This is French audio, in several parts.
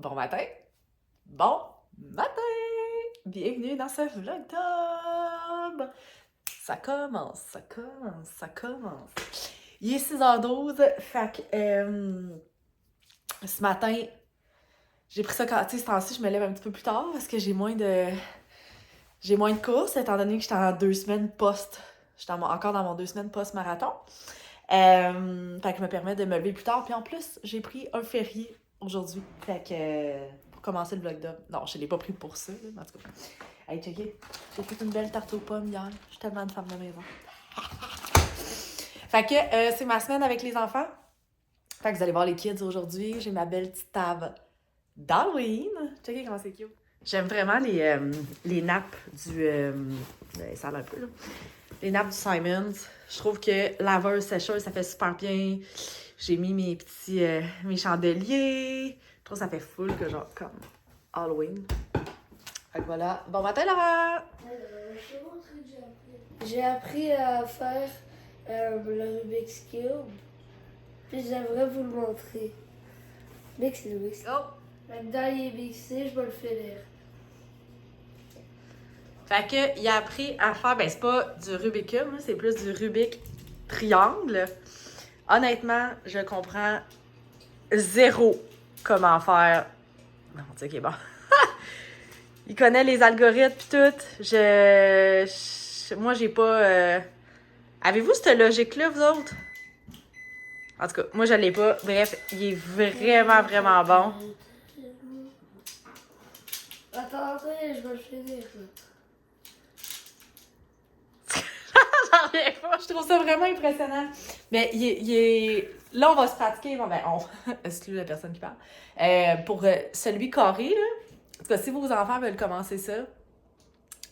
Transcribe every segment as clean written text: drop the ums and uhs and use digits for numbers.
Bon matin! Bon matin! Bienvenue dans ce vlog-tube! Ça commence, ça commence, ça commence. Il est 6h12, fait que ce matin, j'ai pris ça quand, tu sais, ce temps-ci, je me lève un petit peu plus tard parce que j'ai moins de courses, étant donné que j'étais en 2 semaines post, encore dans mon 2 semaines post-marathon. Fait que je me permet de me lever plus tard, puis en plus, j'ai pris un férié aujourd'hui, fait que pour commencer le vlog-up. Non, je l'ai pas pris pour ça, là, mais en tout cas. Hey, checké, j'ai fait une belle tarte aux pommes hier. Je suis tellement une femme de maison. Fait que c'est ma semaine avec les enfants. Fait que vous allez voir les kids aujourd'hui. J'ai ma belle petite table d'Halloween. Checkez comment c'est cute. J'aime vraiment les nappes du... ça a l'air un peu, là. Les nappes du Simons. Je trouve que laveuse, sécheuse, ça fait super bien. J'ai mis mes petits... mes chandeliers. Je trouve que ça fait full que genre comme Halloween. Fait que voilà. Bon matin, Laura! J'ai appris à faire le Rubik's Cube. Puis j'aimerais vous le montrer. C'est le Rubik's Cube. Oh! Dans les mixés, je vais le finir. Fait que, il a appris à faire, ben c'est pas du Rubik's Cube, c'est plus du Rubik triangle. Honnêtement, je comprends zéro comment faire. Non, tu sais, ok, bon. Il connaît les algorithmes pis tout. Moi, j'ai pas... Avez-vous cette logique-là, vous autres? En tout cas, moi, je l'ai pas. Bref, il est vraiment, vraiment bon. Attendez, je vais le finir. J'en reviens pas. Je trouve ça vraiment impressionnant. Mais il est... Là, on va se pratiquer. Bon, ben, exclut la personne qui parle. Pour celui carré, là. En tout cas, si vos enfants veulent commencer ça,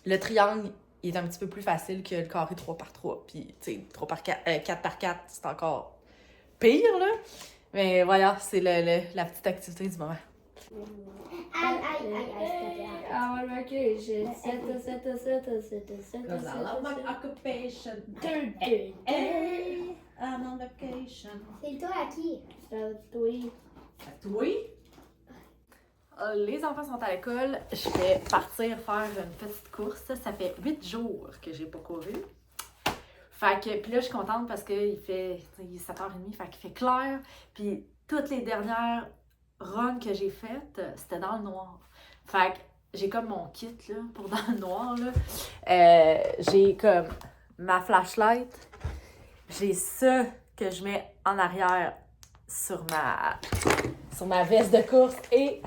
le triangle, il est un petit peu plus facile que le carré 3x3. Puis, tu sais, 3x4, 4x4, c'est encore pire, là. Mais voilà, c'est la petite activité du moment. Ah, ok, j'ai 7. Cause I love my occupation. I'm on vacation. C'est toi à qui? Oui. Oui. Les enfants sont à l'école. Je vais partir faire une petite course. Ça fait 8 jours que j'ai pas couru. Fait que, puis là, je suis contente parce qu'il il est 7h30, fait qu'il fait clair. Puis toutes les dernières runs que j'ai faites, c'était dans le noir. Fait que j'ai comme mon kit, là, pour dans le noir, là. J'ai comme ma flashlight. J'ai ça que je mets en arrière sur ma veste de course et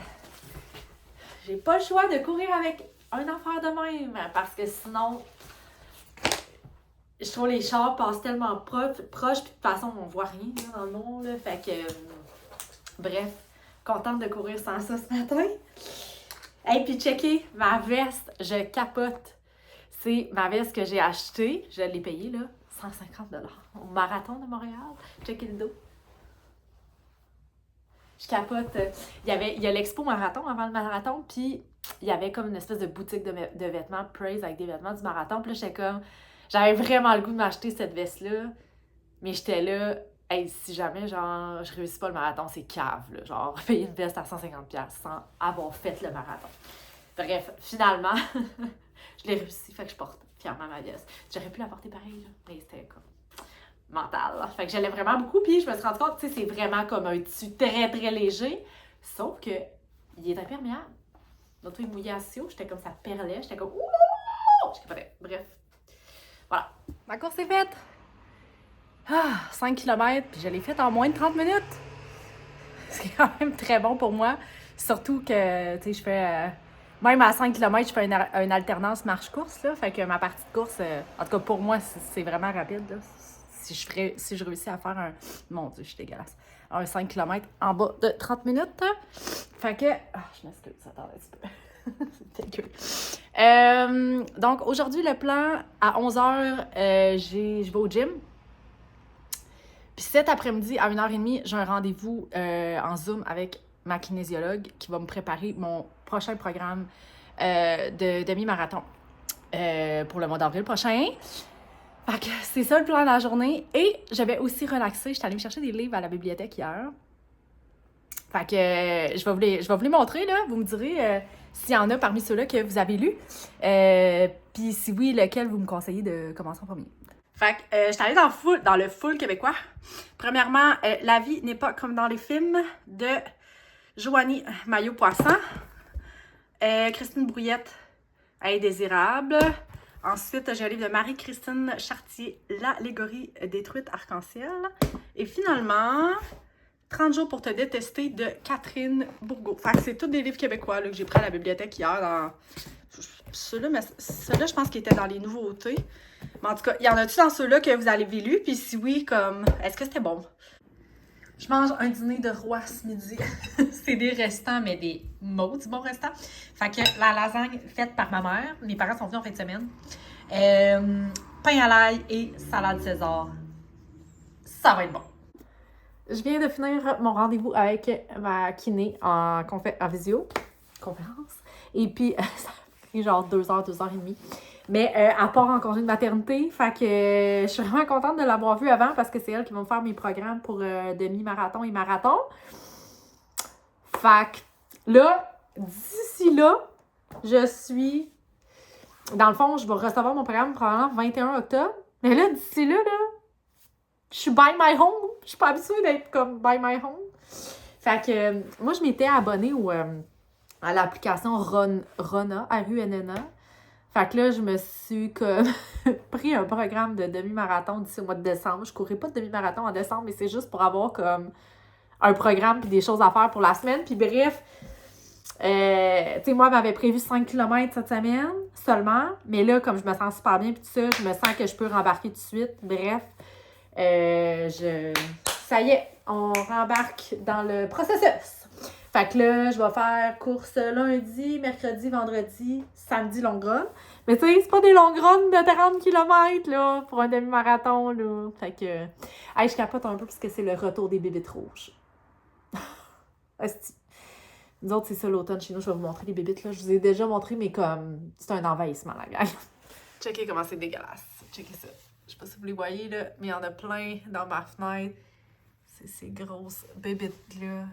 j'ai pas le choix de courir avec un affaire de même parce que sinon, je trouve les chars passent tellement proches puis de toute façon, on voit rien là, dans le noir, là. Fait que, bref, contente de courir sans ça ce matin. Et puis, checker ma veste, je capote. C'est ma veste que j'ai achetée, je l'ai payée, là, 150$ au marathon de Montréal. Checker le dos. Je capote. Il y a l'expo marathon avant le marathon, puis il y avait comme une espèce de boutique de vêtements Praise avec des vêtements du marathon. Puis là, j'étais comme... J'avais vraiment le goût de m'acheter cette veste-là, mais j'étais là... Hey, si jamais, genre, je réussis pas le marathon, c'est cave, là. Genre, payer une veste à 150$ sans avoir fait le marathon. Bref, finalement, je l'ai réussi, fait que je porte fièrement ma veste. J'aurais pu la porter pareil, là, mais c'était comme mental, là. Fait que j'allais vraiment beaucoup, puis je me suis rendu compte, tu sais, c'est vraiment comme un tissu très, très léger, sauf que il est imperméable. L'autre, il mouillait à ciel, j'étais comme ça perlait, j'étais comme ouh! J'étais pas faite. Bref, voilà. Ma course est faite! 5 km, puis je l'ai faite en moins de 30 minutes. C'est quand même très bon pour moi. Surtout que, tu sais, je fais... même à 5 km, je fais une alternance marche-course, là. Fait que ma partie de course, en tout cas pour moi, c'est vraiment rapide, là. Si je réussis à faire un... Mon Dieu, je suis dégueulasse. Un 5 km en bas de 30 minutes. Fait que... je m'excuse, attends un petit peu. C'est dégueu. Donc, aujourd'hui, le plan, à 11h, je vais au gym. Puis cet après-midi, à 1h30, j'ai un rendez-vous en Zoom avec ma kinésiologue qui va me préparer mon prochain programme de demi-marathon pour le mois d'avril prochain. Fait que c'est ça le plan de la journée. Et je vais aussi relaxer. Je suis allée me chercher des livres à la bibliothèque hier. Fait que je vais vous les montrer, là. Vous me direz s'il y en a parmi ceux-là que vous avez lus. Puis si oui, lequel vous me conseillez de commencer en premier. Fait que je suis allée dans le full québécois. Premièrement, La vie n'est pas comme dans les films de Joanie Maillot-Poisson. Christine Brouillette, Indésirable. Ensuite, j'ai un livre de Marie-Christine Chartier, L'allégorie détruite arc-en-ciel. Et finalement, 30 jours pour te détester de Catherine Bourgault. Fait que c'est tous des livres québécois là, que j'ai pris à la bibliothèque hier. Ceux-là, je pense qu'ils étaient dans les nouveautés. Mais en tout cas, il y en a-tu dans ceux-là que vous avez lus? Puis si oui, comme, est-ce que c'était bon? Je mange un dîner de roi ce midi. C'est des restants, mais des maudits bons restants. Fait que la lasagne faite par ma mère. Mes parents sont venus en fin de semaine. Pain à l'ail et salade César. Ça va être bon. Je viens de finir mon rendez-vous avec ma kiné en visioconférence. Et puis, ça a pris genre 2 heures, 2 heures et demie. Mais elle part en congé de maternité, fait que je suis vraiment contente de l'avoir vue avant parce que c'est elle qui va me faire mes programmes pour demi-marathon et marathon. Fait que là, d'ici là, je suis... Dans le fond, je vais recevoir mon programme probablement 21 octobre. Mais là, d'ici là, je suis by my home. Je suis pas habituée d'être comme by my home. Fait que moi, je m'étais abonnée à l'application Runa, R-U-N-N-A. Fait que là, je me suis comme pris un programme de demi-marathon d'ici au mois de décembre. Je courrais pas de demi-marathon en décembre, mais c'est juste pour avoir comme un programme puis des choses à faire pour la semaine. Puis bref, tu sais, moi, m'avais prévu 5 km cette semaine seulement. Mais là, comme je me sens super bien puis tout ça, je me sens que je peux rembarquer tout de suite. Bref, ça y est, on rembarque dans le processus. Fait que là, je vais faire course lundi, mercredi, vendredi, samedi, long run. Mais tu sais, c'est pas des longs runs de 30 km, là, pour un demi-marathon, là. Fait que, je capote un peu parce que c'est le retour des bébites rouges. Asti. Nous autres, c'est ça l'automne chez nous. Je vais vous montrer les bébites, là. Je vous ai déjà montré, mais comme, c'est un envahissement, la gang. Checkez comment c'est dégueulasse. Checkez ça. Je sais pas si vous les voyez, là, mais il y en a plein dans ma fenêtre. C'est ces grosses bébites-là.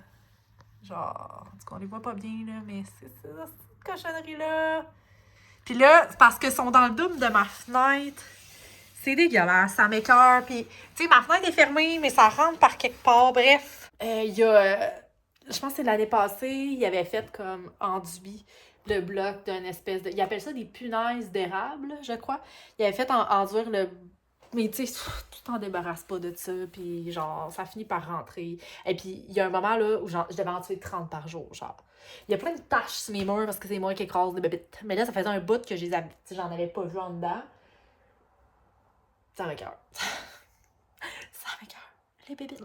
Genre, en tout cas, on les voit pas bien, là, mais c'est cette cochonnerie-là. Puis là, c'est parce qu'ils sont dans le double de ma fenêtre. C'est dégueulasse, ça m'écoeure. Puis, tu sais, ma fenêtre est fermée, mais ça rentre par quelque part. Bref, il y a... je pense que c'est l'année passée, il avait fait comme enduit le bloc d'une espèce de... Ils appellent ça des punaises d'érable, je crois. Il avait fait enduire le... Mais tu sais, tu t'en débarrasses pas de ça, puis genre, ça finit par rentrer. Et puis, il y a un moment là où genre, je devais en tuer 30 par jour, genre. Il y a plein de taches sur mes murs parce que c'est moi qui écrase les bébites. Mais là, ça faisait un bout que j'en avais pas vu en dedans. Ça m'écoeure. Ça m'écoeure. Les bébites.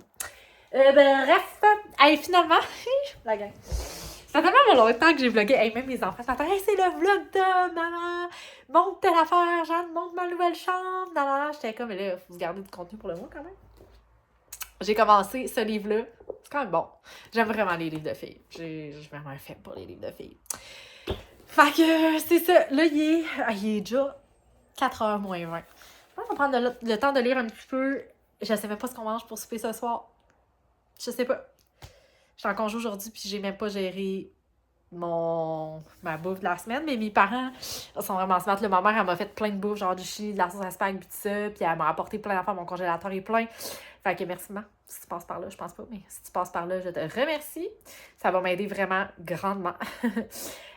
Bref. Hey, finalement, la gang. Ça fait tellement longtemps que j'ai vlogué. Hey, même les enfants s'attendent. Hey, c'est le vlog de maman. Monte telle affaire, Jeanne, monte ma nouvelle chambre. Non. J'étais comme, mais là, il faut se garder du contenu pour le mois quand même. J'ai commencé ce livre-là. C'est quand même bon. J'aime vraiment les livres de filles. J'ai vraiment un fait pour les livres de filles. Fait que c'est ça. Là, il est déjà 4h moins 20. Je pense qu'on va prendre le temps de lire un petit peu. Je sais même pas ce qu'on mange pour souper ce soir. Je sais pas. Je suis en congé aujourd'hui, puis j'ai même pas géré ma bouffe de la semaine, mais mes parents sont vraiment smart. Là, ma mère, elle m'a fait plein de bouffe, genre du chili, de la sauce à spag, puis tout ça, puis elle m'a apporté plein d'affaires, mon congélateur est plein. Fait que merci, maman, si tu passes par là, je pense pas, mais si tu passes par là, je te remercie. Ça va m'aider vraiment grandement.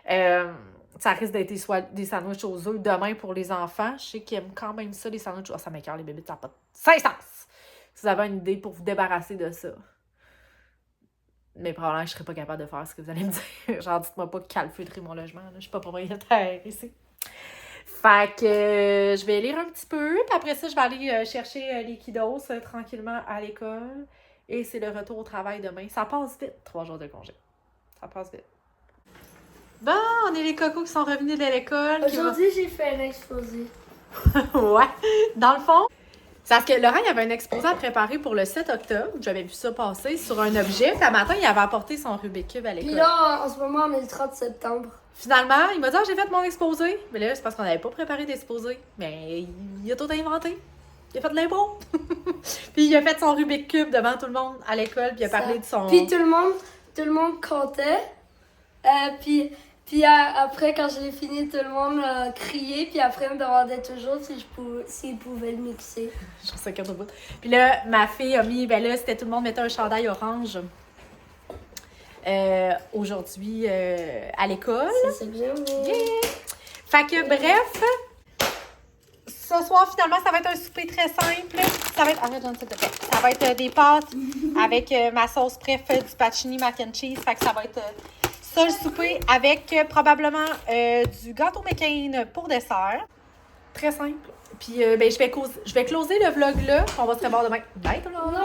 Ça risque d'être des sandwichs aux œufs demain pour les enfants. Je sais qu'ils aiment quand même ça, les sandwichs. Oh, ça m'écoeure, les bébés, ça n'a pas de sens! Si vous avez une idée pour vous débarrasser de ça. Mais probablement que je serais pas capable de faire ce que vous allez me dire. Genre, dites-moi pas calfeutrer mon logement. Là. Je suis pas propriétaire ici. Fait que je vais lire un petit peu. Puis après ça, je vais aller chercher les kiddos tranquillement à l'école. Et c'est le retour au travail demain. Ça passe vite, 3 jours de congé. Ça passe vite. Bon, on est les cocos qui sont revenus de l'école. Aujourd'hui, j'ai fait un exposé. Ouais. Dans le fond, c'est parce que Laurent, il avait un exposé à préparer pour le 7 octobre. J'avais vu ça passer sur un objet. Puis, à matin, il avait apporté son Rubik's Cube à l'école. Puis là, en ce moment, on est le 30 septembre. Finalement, il m'a dit « j'ai fait mon exposé. » Mais là, c'est parce qu'on n'avait pas préparé d'exposé. Mais il a tout inventé. Il a fait de l'impro. Puis il a fait son Rubik's Cube devant tout le monde à l'école. Puis il a parlé de son... Puis tout le monde tout le monde comptait. Puis après, quand je l'ai fini, tout le monde a crié. Puis après, me demandait toujours s'ils pouvaient le mixer. Je trouve ça cute au bout. Puis là, ma fille a mis, ben là, c'était tout le monde mettait un chandail orange aujourd'hui à l'école. C'est ça que j'aime. Yeah! Fait que bref, ce soir, finalement, ça va être un souper très simple. Ça va être, arrête, John, s'il te plaît. Ça va être des pâtes avec ma sauce préf du pacini mac and cheese. Fait que ça va être ça le souper avec probablement du gâteau McCain pour dessert. Très simple. Puis ben, je vais closer le vlog là. On va se revoir demain. Bye tout le monde!